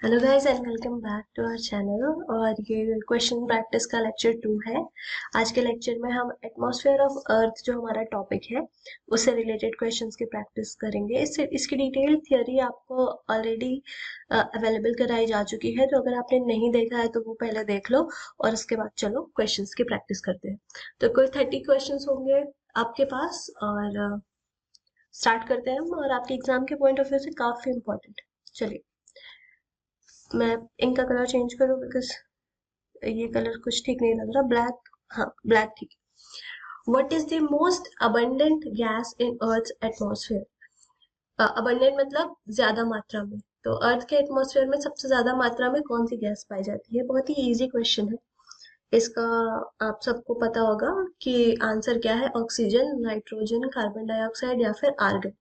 Hello guys and welcome back to our channel. और ये question practice का lecture 2 है। आज के लेक्चर में हम एटमॉस्फेयर ऑफ अर्थ जो हमारा टॉपिक है उससे रिलेटेड क्वेश्चंस की प्रैक्टिस करेंगे। इसकी डिटेल थियोरी आपको ऑलरेडी अवेलेबल कराई जा चुकी है, तो अगर आपने नहीं देखा है तो वो पहले देख लो और उसके बाद चलो क्वेश्चंस की प्रैक्टिस करते हैं। तो कोई 30 क्वेश्चंस होंगे आपके पास और स्टार्ट करते हैं हम, और आपके एग्जाम के पॉइंट ऑफ व्यू से काफी इंपॉर्टेंट। चलिए, मैं इनका कलर चेंज करूँ बिकॉज ये कलर कुछ ठीक नहीं लग रहा। ब्लैक, हाँ ब्लैक ठीक है। What is the most abundant gas in earth atmosphere? Abundant मतलब ज्यादा मात्रा में। तो अर्थ के एटमॉस्फेयर में सबसे ज्यादा मात्रा में कौन सी गैस पाई जाती है? बहुत ही इजी क्वेश्चन है इसका। आप सबको पता होगा कि आंसर क्या है। ऑक्सीजन, नाइट्रोजन, कार्बन डाइऑक्साइड या फिर आर्गन।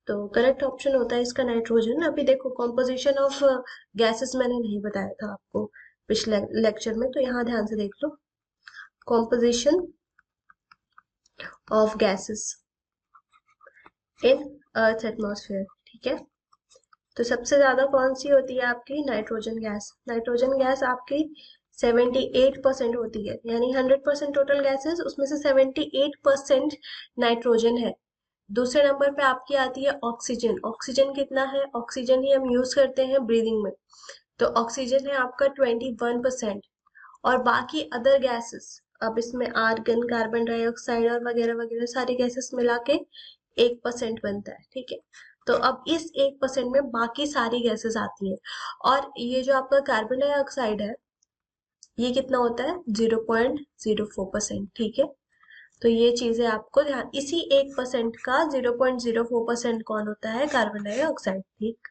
तो करेक्ट ऑप्शन होता है इसका नाइट्रोजन। अभी देखो, कॉम्पोजिशन ऑफ गैसेस मैंने नहीं बताया था आपको पिछले लेक्चर में, तो यहाँ ध्यान से देख लो। Composition of gases in earth atmosphere, ठीक है। तो सबसे ज्यादा कौन सी होती है आपकी? Nitrogen gas. नाइट्रोजन गैस आपकी 78% होती है, यानी 100% टोटल गैसेस उसमें से 78% नाइट्रोजन है। दूसरे नंबर पे आपकी आती है ऑक्सीजन। ऑक्सीजन कितना है? ऑक्सीजन ही हम यूज करते हैं ब्रीदिंग में, तो ऑक्सीजन है आपका 21%। और बाकी अदर गैसेस, अब इसमें आर्गन, कार्बन डाइऑक्साइड और वगैरह वगैरह सारी गैसेस मिला के 1% बनता है, ठीक है। तो अब इस 1% में बाकी सारी गैसेस आती हैं। और ये जो आपका कार्बन डाइऑक्साइड है, ये कितना होता है? 0.04%, ठीक है। तो ये चीजें आपको ध्यान, इसी 1% का 0.04% कौन होता है? कार्बन डाइऑक्साइड, ठीक।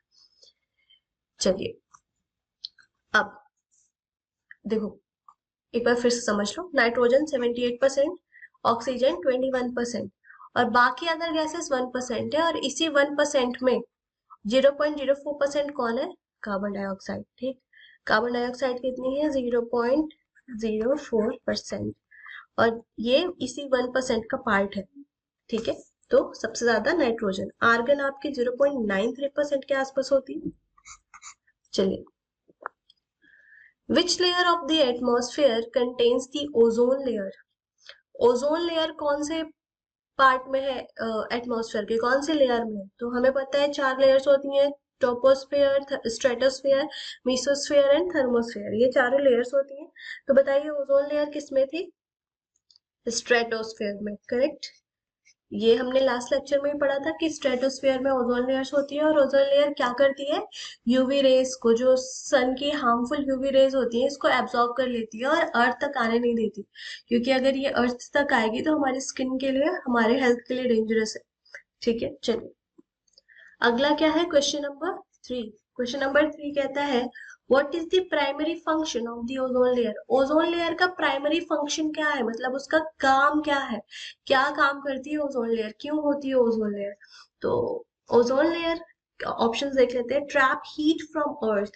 चलिए, अब देखो एक बार फिर से समझ लो। नाइट्रोजन 78%, ऑक्सीजन 21% और बाकी अदर गैसेस 1% है। और इसी 1% में 0.04% कौन है? कार्बन डाइऑक्साइड, ठीक। कार्बन डाइऑक्साइड कितनी है? 0.04%। और ये इसी 1% का पार्ट है, ठीक है। तो सबसे ज्यादा नाइट्रोजन। आर्गन आपकी 0.93% के आसपास होती है। चलिए, which layer of the atmosphere contains the ozone layer? Ozone layer कौन से पार्ट में है? एटमॉस्फेयर के कौन से लेयर में है? तो हमें पता है 4 लेयर्स होती हैं। Troposphere, stratosphere, mesosphere and thermosphere, ये चारों लेयर्स होती हैं। तो बताइए ओजोन लेयर किस में थी? स्ट्रेटोस्फेयर में, करेक्ट। ये हमने लास्ट लेक्चर में ही पढ़ा था कि स्ट्रेटोस्फेयर में ओजोन लेयर्स होती है। और ओजोन लेयर क्या करती है? यूवी रेज को, जो सन की हार्मफुल यूवी रेज होती है, इसको एब्जॉर्ब कर लेती है और अर्थ तक आने नहीं देती। क्योंकि अगर ये अर्थ तक आएगी तो हमारी स्किन के लिए, हमारे हेल्थ के लिए डेंजरस है, ठीक है। चलिए, अगला क्या है? Question number 3। क्वेश्चन नंबर 3 कहता है what is the primary function of the ozone layer? Ozone layer का प्राइमरी फंक्शन क्या है, मतलब उसका काम क्या है? क्या काम करती है ओजोन लेयर? क्यों होती है ओजोन लेयर? तो ओजोन लेयर ऑप्शंस देख लेते हैं। ट्रैप हीट फ्रॉम अर्थ,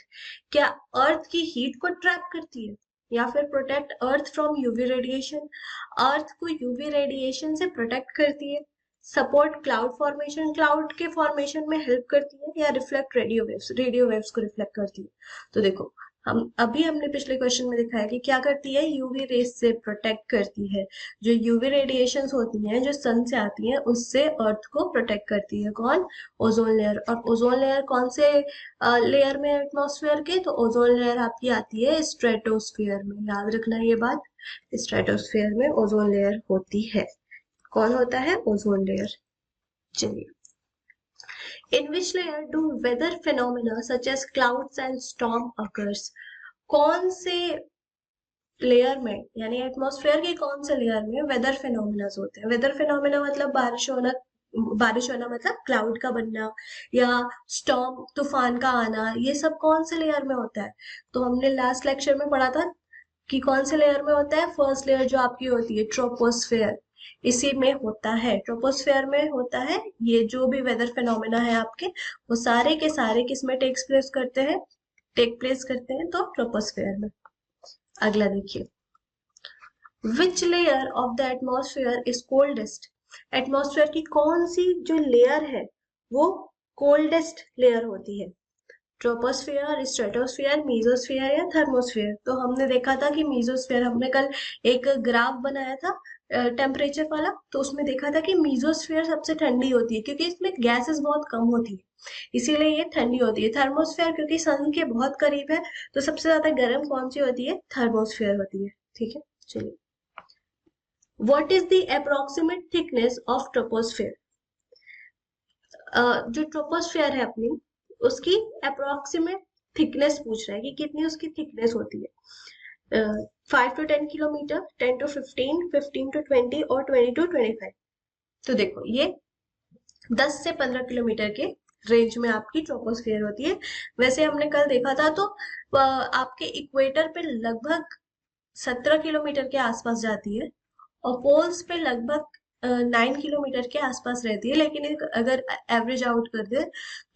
क्या अर्थ की हीट को ट्रैप करती है? या फिर protect earth from UV radiation, earth को यूवी रेडिएशन से प्रोटेक्ट करती है। सपोर्ट क्लाउड फॉर्मेशन, क्लाउड के फॉर्मेशन में हेल्प करती है। या रिफ्लेक्ट रेडियो वेव्स को रिफ्लेक्ट करती है। तो देखो, हमने पिछले क्वेश्चन में दिखाया कि क्या करती है? यूवी रेस से प्रोटेक्ट करती है। जो यूवी रेडिएशंस होती हैं जो सन से आती हैं, उससे अर्थ को प्रोटेक्ट करती है। कौन? Ozone layer. और ओजोन लेयर कौन से लेयर में? एटमॉस्फेयर के। तो ओजोन लेयर आपकी आती है स्ट्रेटोस्फेयर में, याद रखना ये बात। स्ट्रेटोस्फेयर में ओजोन लेयर होती है। कौन होता है? Ozone layer. चलिए, in which layer do weather phenomena such as clouds and storm occurs? कौन से लेयर में, यानी एटमॉस्फेयर के कौन से लेयर में वेदर फिनोमिना होते हैं? वेदर फिनोमिना मतलब बारिश होना, बारिश होना मतलब क्लाउड का बनना या स्टॉर्म, तूफान का आना, ये सब कौन से लेयर में होता है? तो हमने लास्ट लेक्चर में पढ़ा था कि कौन से लेयर में होता है? फर्स्ट लेयर जो आपकी होती है ट्रोपोस्फेयर, इसी में होता है। ट्रोपोस्फेयर में होता है ये जो भी वेदर फिनोमेना है आपके, वो सारे के सारे किस में टेक प्लेस करते हैं? तो ट्रोपोस्फेयर में। अगला देखिए, which layer of the atmosphere is coldest? Atmosphere की कौन सी जो लेयर है वो कोल्डेस्ट लेयर होती है? ट्रोपोस्फियर, स्ट्रेटोस्फियर, मीजोस्फियर या थर्मोस्फियर। तो हमने देखा था कि मीजोस्फियर, हमने कल एक ग्राफ बनाया था टेम्परेचर वाला, तो उसमें देखा था कि मीजोस्फियर सबसे ठंडी होती है क्योंकि इसमें गैसेस बहुत कम होती है, इसीलिए ये ठंडी होती है। थर्मोस्फियर क्योंकि सन के बहुत करीब है, तो सबसे ज्यादा गर्म कौन सी होती है? थर्मोस्फियर होती है। ठीक है, चलिए। What is the approximate thickness of troposphere? जो ट्रोपोस्फियर है अपनी, उसकी अप्रोक्सीमेट थिकनेस पूछ रहा है कि कितनी उसकी थिकनेस होती है। 5 to 10 किलोमीटर, 10 to 15, 15 to 20 और 20 to 25। तो देखो ये 10 से 15 किलोमीटर के रेंज में आपकी ट्रोपोस्फियर होती है। वैसे हमने कल देखा था, तो आपके इक्वेटर पे लगभग 17 किलोमीटर के आसपास जाती है और पोल्स पे लगभग 9 किलोमीटर के आसपास रहती है, लेकिन अगर एवरेज आउट कर दे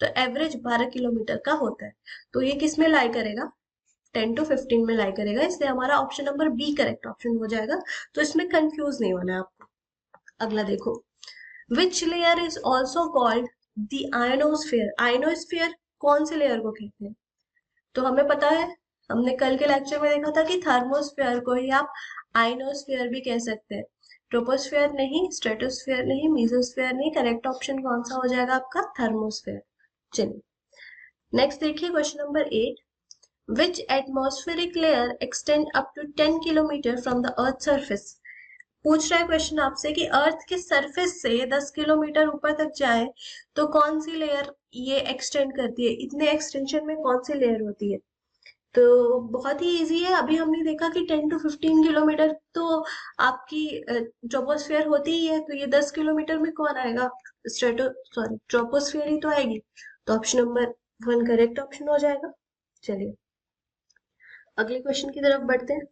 तो एवरेज 12 किलोमीटर का होता है। तो ये किस में लाई करेगा? 10 to 15 में लाई करेगा, इसलिए हमारा option number B correct option हो जाएगा। तो इसमें कंफ्यूज नहीं होना है आपको। अगला देखो, विच layer is also called the ionosphere? Ionosphere कौन से लेयर को कहते हैं? तो हमें पता है, हमने कल के लेक्चर में देखा था कि थर्मोस्फीयर को ही आप आयनोस्फीयर भी कह सकते हैं। ट्रोपोस्फीयर नहीं, स्ट्रेटोस्फीयर नहीं, मीजोस्फीयर नहीं, करेक्ट ऑप्शन कौन सा हो जाएगा आपका? थर्मोस्फीयर। चलिए नेक्स्ट देखिए, question number 8। Which atmospheric layer extend up to 10 kilometre from the earth surface? पूछ रहा है क्वेश्चन आपसे कि अर्थ के सरफेस से 10 किलोमीटर ऊपर तक जाए तो कौन सी लेयर ये एक्सटेंड करती है? इतने एक्सटेंशन में कौन सी लेयर होती है? तो बहुत ही इजी है। अभी हमने देखा कि 10 to 15 किलोमीटर तो आपकी ट्रोपोस्फियर होती ही है, तो ये 10 किलोमीटर में कौन आएगा? ट्रोपोस्फियर ही तो आएगी। तो ऑप्शन नंबर 1 करेक्ट ऑप्शन हो जाएगा। चलिए अगले क्वेश्चन की तरफ बढ़ते हैं।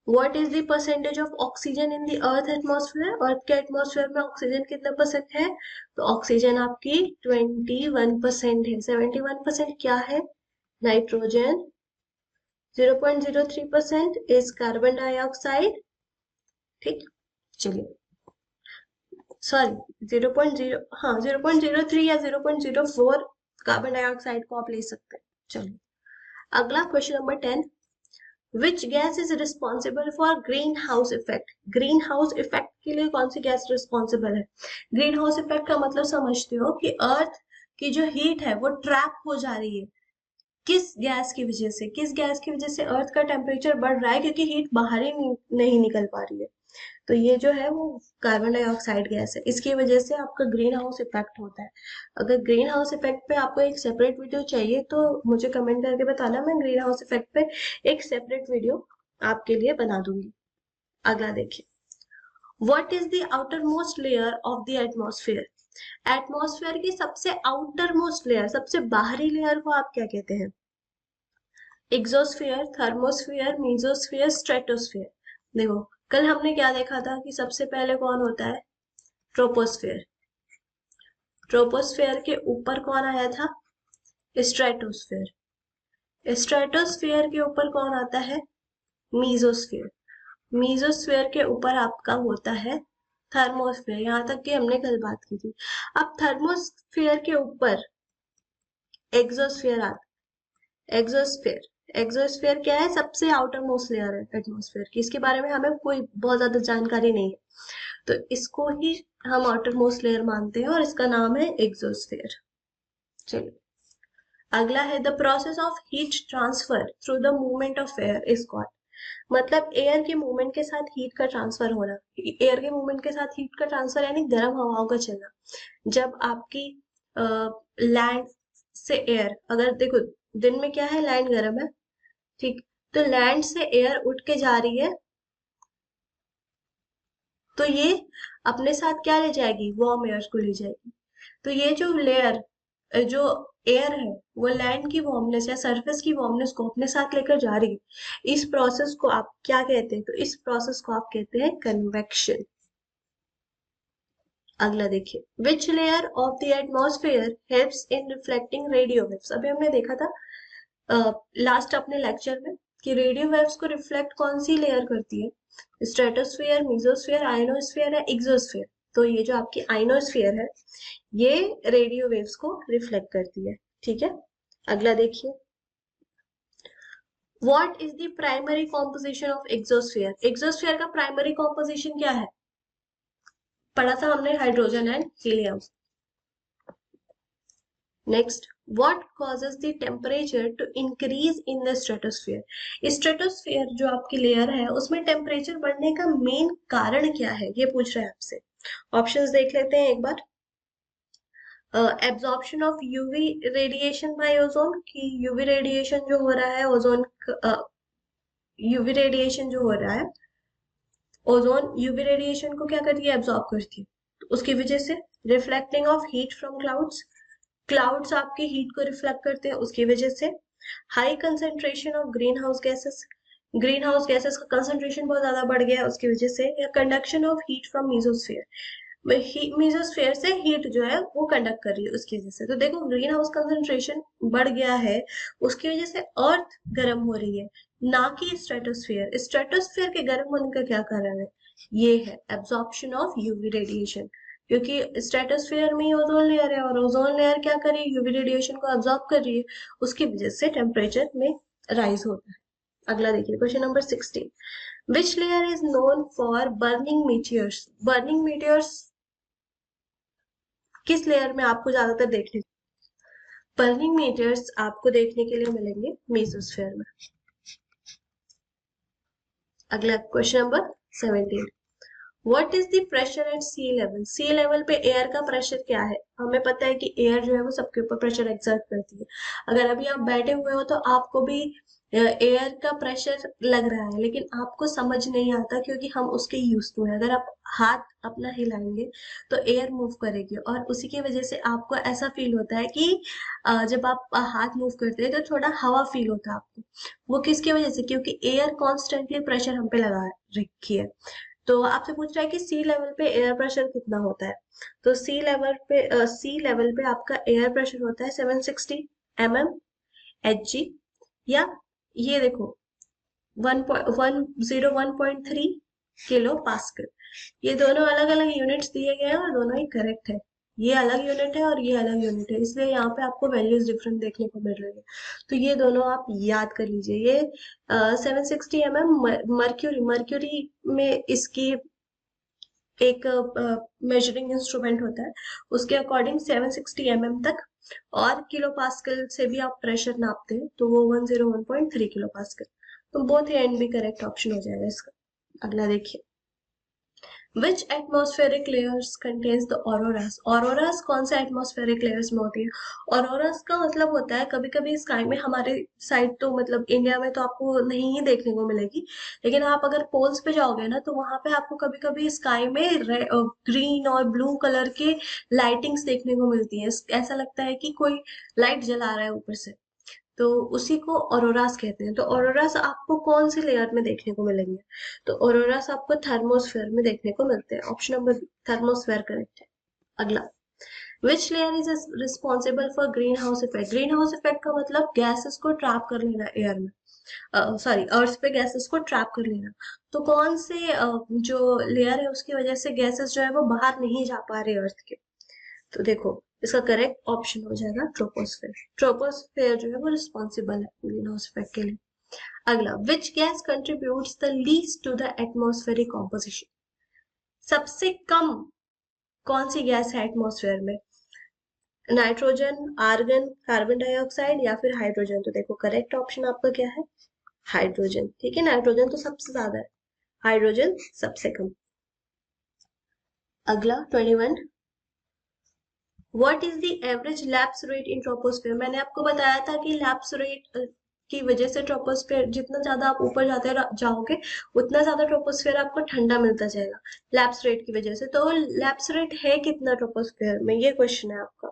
What is the percentage of oxygen in the earth atmosphere? Earth के एटमॉस्फेयर में ऑक्सीजन कितना परसेंट है? तो ऑक्सीजन आपकी 21% है। 71% क्या है? नाइट्रोजन। 0.03% is carbon dioxide. ठीक, चलिए सॉरी 0.0, हाँ 0.03 या 0.04 कार्बन डाइऑक्साइड को आप ले सकते हैं। चलिए अगला question number 10। Which gas is responsible for greenhouse effect? Greenhouse effect के लिए कौन सी गैस रिस्पॉन्सिबल है? ग्रीन हाउस इफेक्ट का मतलब समझते हो कि अर्थ की जो हीट है वो ट्रैप हो जा रही है। किस गैस की वजह से? किस गैस की वजह से अर्थ का टेम्परेचर बढ़ रहा है? क्योंकि हीट बाहर ही नहीं निकल पा रही है। तो ये जो है वो कार्बन डाइऑक्साइड गैस है, इसकी वजह से आपका ग्रीन हाउस इफेक्ट होता है। अगर ग्रीन हाउस इफेक्ट पे आपको एक सेपरेट वीडियो चाहिए तो मुझे कमेंट करके बताना, मैं ग्रीन हाउस इफेक्ट पे एक सेपरेट वीडियो आपके लिए बना दूंगी। अगला देखिए, what is the outer most layer of the atmosphere? Atmosphere की सबसे आउटर मोस्ट लेयर, सबसे बाहरी लेयर को आप क्या कहते हैं? एग्जोस्फीयर, थर्मोस्फीयर, मीजोस्फीयर, स्ट्रेटोस्फीयर। देखो कल हमने क्या देखा था कि सबसे पहले कौन होता है? ट्रोपोस्फेयर। ट्रोपोस्फेयर के ऊपर कौन आया था? स्ट्रेटोस्फेयर। स्ट्रेटोस्फेयर के ऊपर कौन आता है? मीजोस्फेयर। मीजोस्फेयर के ऊपर आपका होता है थर्मोस्फेयर। यहाँ तक कि हमने कल बात की थी। अब थर्मोस्फेयर के ऊपर एक्सोस्फेयर आता है। एक्सोस्फेयर क्या है? सबसे आउटर मोस्ट लेयर है एटमॉस्फेयर की, इसके बारे में हमें कोई बहुत ज्यादा जानकारी नहीं है, तो इसको ही हम आउटर मोस्ट लेयर मानते हैं और इसका नाम है एक्सोस्फेयर। चलिए अगला है, the process of heat transfer through the movement of air is called. मतलब एयर के मूवमेंट के साथ हीट का ट्रांसफर होना। एयर के मूवमेंट के साथ हीट का ट्रांसफर यानी गर्म हवाओं का चलना। जब आपकी लैंड से एयर, अगर देखो दिन में क्या है, लैंड गर्म है, ठीक, तो लैंड से एयर उठ के जा रही है तो ये अपने साथ क्या ले जाएगी? वार्म एयर को ले जाएगी। तो ये जो लेयर, जो एयर है वो लैंड की वार्मनेस या सरफेस की वार्मनेस को अपने साथ लेकर जा रही है। इस प्रोसेस को आप क्या कहते हैं? तो इस प्रोसेस को आप कहते हैं कन्वेक्शन। अगला देखिए, which layer of the atmosphere helps in reflecting radio waves? अभी हमने देखा था लास्ट अपने लेक्चर में कि रेडियो वेव्स को रिफ्लेक्ट कौन सी लेयर करती है? स्ट्रेटोस्फेयर, मीजोस्फेयर, आयनोस्फेयर या एक्सोस्फेयर? तो ये जो आपकी आयनोस्फेयर है ये रेडियो वेव्स को रिफ्लेक्ट करती है। ठीक है, अगला देखिए, what is the primary composition of exosphere? Exosphere का प्राइमरी कॉम्पोजिशन क्या है? पढ़ा था हमने, hydrogen and helium. Next, what causes the temperature to increase in the stratosphere? Stratosphere जो आपकी लेयर है उसमें टेम्परेचर बढ़ने का मेन कारण क्या है, ये पूछ रहे हैं आपसे। ऑप्शंस देख लेते हैं एक बार। Absorption of UV radiation by ozone, कि यूवी रेडिएशन जो हो रहा है ओजोन, यूवी रेडिएशन जो हो रहा है, ओजोन यूवी रेडिएशन को क्या करती है, एब्जॉर्ब करती है, तो उसकी वजह से। Reflecting of heat from clouds, clouds आपके हीट को रिफ्लेक्ट करते हैं, उसकी वजह से। High concentration of green house gases, green house gases का कंसेंट्रेशन बहुत ज्यादा बढ़ गया है उसकी वजह से। या conduction of heat from mesosphere, mesosphere से हीट जो है वो कंडक्ट कर रही है उसकी वजह से। तो देखो ग्रीन हाउस कंसेंट्रेशन बढ़ गया है, उसकी वजह से अर्थ गर्म हो रही है, ना कि स्ट्रेटोस्फीयर। स्ट्रेटोस्फीयर के गर्म होने का क्या कारण है? ये है एब्जॉर्प्शन ऑफ यूवी रेडिएशन, क्योंकि स्ट्रेटोस्फीयर में ही ओजोन लेयर है और ओजोन लेयर क्या कर रही है, यूवी रेडिएशन को एब्जॉर्ब कर रही है, उसकी वजह से टेम्परेचर में राइज होता है। अगला देखिए question number 16, which layer is known for burning मीटियर्स? Burning मीटियर्स किस लेयर में आपको ज्यादातर देखने, बर्निंग मीटियर्स आपको देखने के लिए मिलेंगे मेसोस्फेयर में। अगला question number 17, what is the pressure at sea level? Sea level पे एयर का प्रेशर क्या है? हमें पता है कि एयर जो है वो सबके ऊपर प्रेशर एक्सर्ट करती है। अगर अभी आप बैठे हुए हो तो आपको भी एयर का प्रेशर लग रहा है, लेकिन आपको समझ नहीं आता क्योंकि हम उसके यूज टू है। अगर आप हाथ अपना हिलाएंगे तो एयर मूव करेगी और उसी की वजह से आपको ऐसा फील होता है कि जब आप हाथ मूव करते हैं तो थोड़ा हवा फील होता है आपको। वो किसकी वजह से? क्योंकि एयर कॉन्स्टेंटली प्रेशर हम पे लगा रखी है। तो आपसे पूछ रहा है कि सी लेवल पे एयर प्रेशर कितना होता है? तो सी लेवल पे आपका एयर प्रेशर होता है 760 mm Hg, या ये देखो 101.3 किलो पास्कल। ये दोनों अलग अलग यूनिट्स दिए गए हैं और दोनों ही करेक्ट है। ये अलग यूनिट है और ये अलग यूनिट है, इसलिए यहाँ पे आपको वैल्यूज डिफरेंट देखने को मिल रही है। तो ये दोनों आप याद कर लीजिए। ये 760 mm मर्क्यूरी, मर्क्यूरी में इसकी एक मेजरिंग इंस्ट्रूमेंट होता है, उसके अकॉर्डिंग 760 mm तक। और किलो पास्कल से भी आप प्रेशर नापते हैं तो वो 101.3 किलो पास्कल। तो बोथ एंड भी करेक्ट ऑप्शन हो जाएगा इसका। अगला देखिए, which atmospheric layers contains the auroras? Auroras कौन सा एटमॉस्फेरिक लेयर्स में होती है? ऑरोरास का मतलब होता है, कभी कभी स्काई में, हमारे साइड तो मतलब इंडिया में तो आपको नहीं ही देखने को मिलेगी, लेकिन आप अगर पोल्स पे जाओगे ना तो वहां पे आपको कभी कभी स्काई में ग्रीन और ब्लू कलर के लाइटिंग्स देखने को मिलती है। ऐसा लगता है कि कोई लाइट जला रहा है ऊपर से, तो उसी को ऑरोरास कहते हैं। तो ऑरोरास आपको कौन सी लेयर में देखने को मिलेंगे? तो ऑरोरास आपको थर्मोस्फेयर में देखने को मिलते हैं। Option number B, thermosphere correct है। अगला, which layer is responsible for green house effect? Green house effect का मतलब गैसेस को ट्रैप कर लेना एयर में, सॉरी अर्थ पे गैसेस को ट्रैप कर लेना। तो कौन से जो लेयर है उसकी वजह से गैसेस जो है वो बाहर नहीं जा पा रहे अर्थ के? तो देखो इसका करेक्ट ऑप्शन हो जाएगा ट्रोपोस्फेयर। ट्रोपोस्फेयर जो है वो रिस्पॉन्सिबल है ग्रीन हाउस इफेक्ट के लिए। अगला, which gas contributes the least to the atmospheric composition? सबसे कम कौन सी गैस है एटमॉस्फेयर में? नाइट्रोजन, आर्गन, कार्बन डाइऑक्साइड या फिर हाइड्रोजन? तो देखो करेक्ट ऑप्शन आपका क्या है, हाइड्रोजन। ठीक है, नाइट्रोजन तो सबसे ज्यादा है, हाइड्रोजन सबसे कम। अगला 21, what is the average lapse rate in troposphere? मैंने आपको बताया था कि लैप्स रेट की वजह से ट्रोपोस्फेयर, जितना ज्यादा आप ऊपर जाते जाओगे उतना ज्यादा ट्रोपोस्फेयर आपको ठंडा मिलता जाएगा लैप्स रेट की वजह से। तो लैप्स रेट है कितना ट्रोपोस्फेयर में, ये क्वेश्चन है आपका।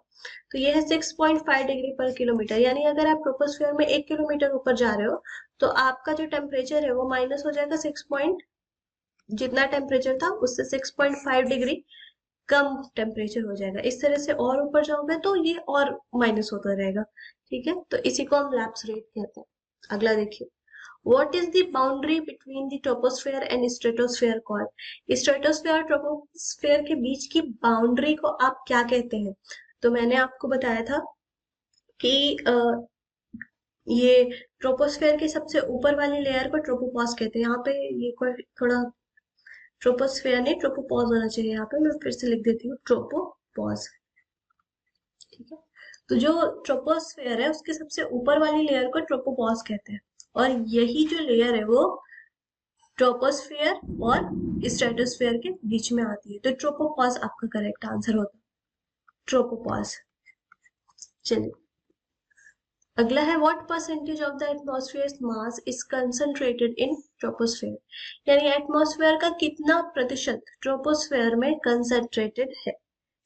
तो ये है 6.5 डिग्री पर किलोमीटर, यानी अगर आप ट्रोपोस्फेयर में 1 किलोमीटर ऊपर जा रहे हो तो आपका जो टेम्परेचर है वो माइनस हो जाएगा 6 जितना टेम्परेचर था उससे 6.5 डिग्री कम टेम्परेचर हो जाएगा। इस तरह से और ऊपर जाओगे तो ये और माइनस होता रहेगा। ठीक है, तो इसी को हम लैप्स रेट कहते हैं। अगला देखिए, what is the boundary between the troposphere and stratosphere called? Stratosphere और ट्रोपोस्फेयर के बीच की बाउंड्री को आप क्या कहते हैं? तो मैंने आपको बताया था कि ये ट्रोपोस्फेयर के सबसे ऊपर वाली लेयर को ट्रोपोपॉज कहते हैं। यहाँ पे ये कोई थोड़ा ट्रोपोस्फेयर नहीं ट्रोपोपॉज होना चाहिए, यहाँ पे मैं फिर से लिख देती हूँ ट्रोपोपॉज। ठीक है, तो जो ट्रोपोस्फेयर है उसके सबसे ऊपर वाली लेयर को ट्रोपोपॉज कहते हैं, और यही जो लेयर है वो ट्रोपोस्फेयर और स्ट्रेटोस्फेयर के बीच में आती है। तो ट्रोपोपॉज आपका करेक्ट आंसर होता है, ट्रोपोपॉज। चलिए अगला है what percentage of the atmosphere mass is concentrated in troposphere, यानी एटमॉस्फेयर का कितना प्रतिशत ट्रोपोस्फेयर में कंसंट्रेटेड है।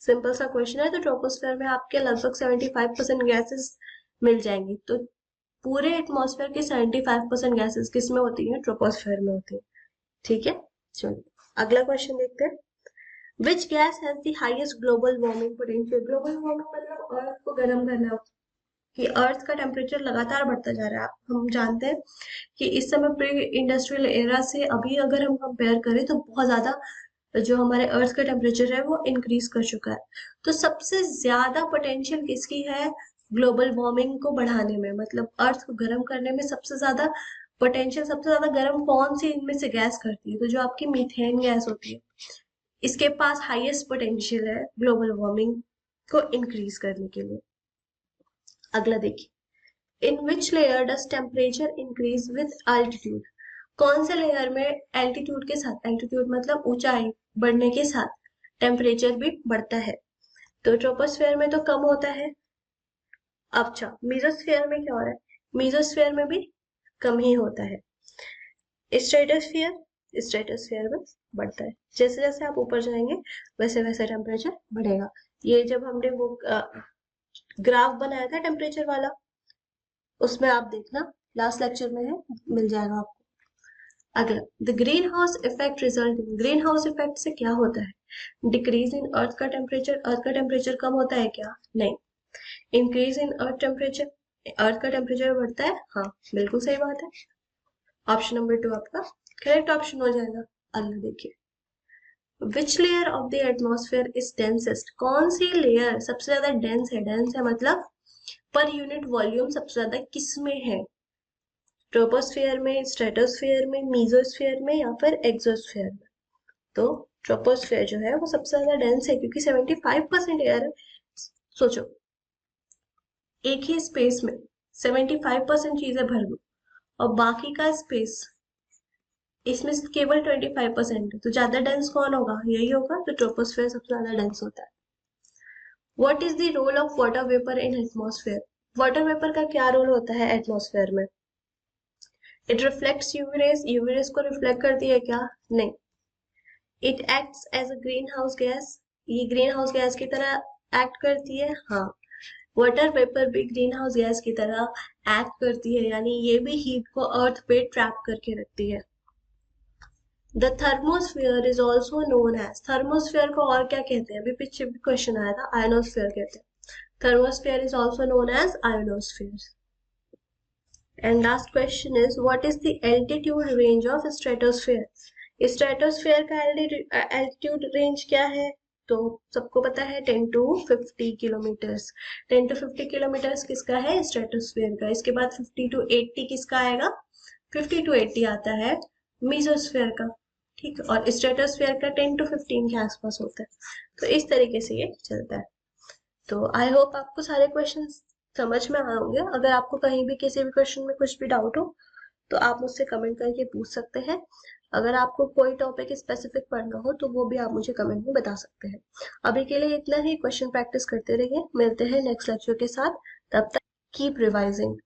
सिंपल सा क्वेश्चन है। तो ट्रोपोस्फेयर में आपके लगभग 75% गैसेस मिल जाएंगी। तो पूरे एटमॉस्फेयर के 75% गैसेस किस में होती है? ट्रोपोस्फेयर में होती है। ठीक है, चलिए अगला क्वेश्चन देखते हैं। Which gas has the highest global warming potential? Global warming मतलब अर्थ को गर्म करना, कि अर्थ का टेम्परेचर लगातार बढ़ता जा रहा है। हम जानते हैं कि इस समय प्री इंडस्ट्रियल एरा से अभी अगर हम कंपेयर करें तो बहुत ज्यादा जो हमारे अर्थ का टेम्परेचर है वो इंक्रीज कर चुका है। तो सबसे ज्यादा पोटेंशियल किसकी है ग्लोबल वार्मिंग को बढ़ाने में, मतलब अर्थ को गर्म करने में सबसे ज्यादा पोटेंशियल, सबसे ज्यादा गर्म कौन सी इनमें से गैस करती है? तो जो आपकी मीथेन गैस होती है, इसके पास हाईएस्ट पोटेंशियल है ग्लोबल वार्मिंग को इंक्रीज करने के लिए। अगला देखिए, in which layer does temperature increase with altitude? कौन से लेयर में एल्टीट्यूड के साथ, एल्टीट्यूड मतलब ऊंचाई बढ़ने के साथ टेम्परेचर भी बढ़ता है? तो ट्रोपोस्फेयर में तो कम होता है। अच्छा, मीजोस्फेयर में क्या हो रहा है? मीजोस्फेयर में भी कम ही होता है। स्ट्रेटोस्फियर, स्ट्रेटोस्फियर में बढ़ता है। जैसे जैसे आप ऊपर जाएंगे वैसे वैसे टेम्परेचर बढ़ेगा। ये जब हमने वो ग्राफ बनाया था टेम्परेचर वाला, उसमें आप देखना, लास्ट लेक्चर में है, मिल जाएगा आपको। अगला, the green house effect result in, green house effect से क्या होता है? डिक्रीज इन अर्थ का टेम्परेचर, अर्थ का टेम्परेचर कम होता है क्या? नहीं। इंक्रीज इन अर्थ टेम्परेचर, अर्थ का टेम्परेचर बढ़ता है, हाँ बिल्कुल सही बात है। ऑप्शन नंबर 2 आपका करेक्ट ऑप्शन हो जाएगा। अगला देखिए, which layer of the atmosphere is densest? कौन सी लेयर सबसे ज्यादा डेंस है? डेंस है मतलब पर यूनिट वॉल्यूम सबसे ज्यादा किस में है? ट्रोपोस्फेयर में, स्ट्रेटोस्फेयर में, मीजोस्फेयर में या फिर एक्सोस्फेयर में? तो ट्रोपोस्फेयर जो है वो सबसे ज्यादा डेंस है, क्योंकि 75% एयर है। सोचो, एक ही स्पेस में 75% चीजें भर दो और बाकी का स्पेस इसमें से केवल 25% है, तो ज्यादा डेंस कौन होगा? यही होगा। तो ट्रोपोस्फेयर सबसे ज्यादा डेंस होता है। What is the role of water vapour in atmosphere? Water vapour का क्या रोल होता है एटमॉस्फेयर में? It reflects UV rays, UV rays को रिफ्लेक्ट करती है क्या? नहीं। It acts as a green house gas, ये ग्रीन हाउस गैस की तरह एक्ट करती है, हाँ। वाटर वेपर भी ग्रीन हाउस गैस की तरह एक्ट करती है, यानी ये भी हीट को अर्थ पे ट्रैप करके रखती है। The thermosphere is also known as, thermosphere को और क्या कहते हैं? अभी पीछे भी क्वेश्चन आया था, आयनोस्फेयर कहते हैं। Thermosphere is also known as ionosphere. And last question is, what is the altitude range of stratosphere? Stratosphere का एल्टीट्यूड रेंज क्या है? तो सबको पता है 10 to 50 किलोमीटर्स। 10 to 50 किलोमीटर्स किसका है? स्ट्रेटोस्फेयर का। इसके बाद 50 to 80 किसका आएगा? 50 to 80 आता है मीजोस्फेयर का। ठीक है, और स्ट्रेटोस्फेयर का 10 to 15 के आसपास होता है। तो इस तरीके से ये चलता है। तो आई होप आपको सारे क्वेश्चंस समझ में आए होंगे। अगर आपको कहीं भी किसी भी क्वेश्चन में कुछ भी डाउट हो तो आप मुझसे कमेंट करके पूछ सकते हैं। अगर आपको कोई टॉपिक स्पेसिफिक पढ़ना हो तो वो भी आप मुझे कमेंट में बता सकते हैं। अभी के लिए इतना ही। क्वेश्चन प्रैक्टिस करते रहिए। मिलते हैं नेक्स्ट लेक्चर के साथ। तब तक कीप रिवाइजिंग।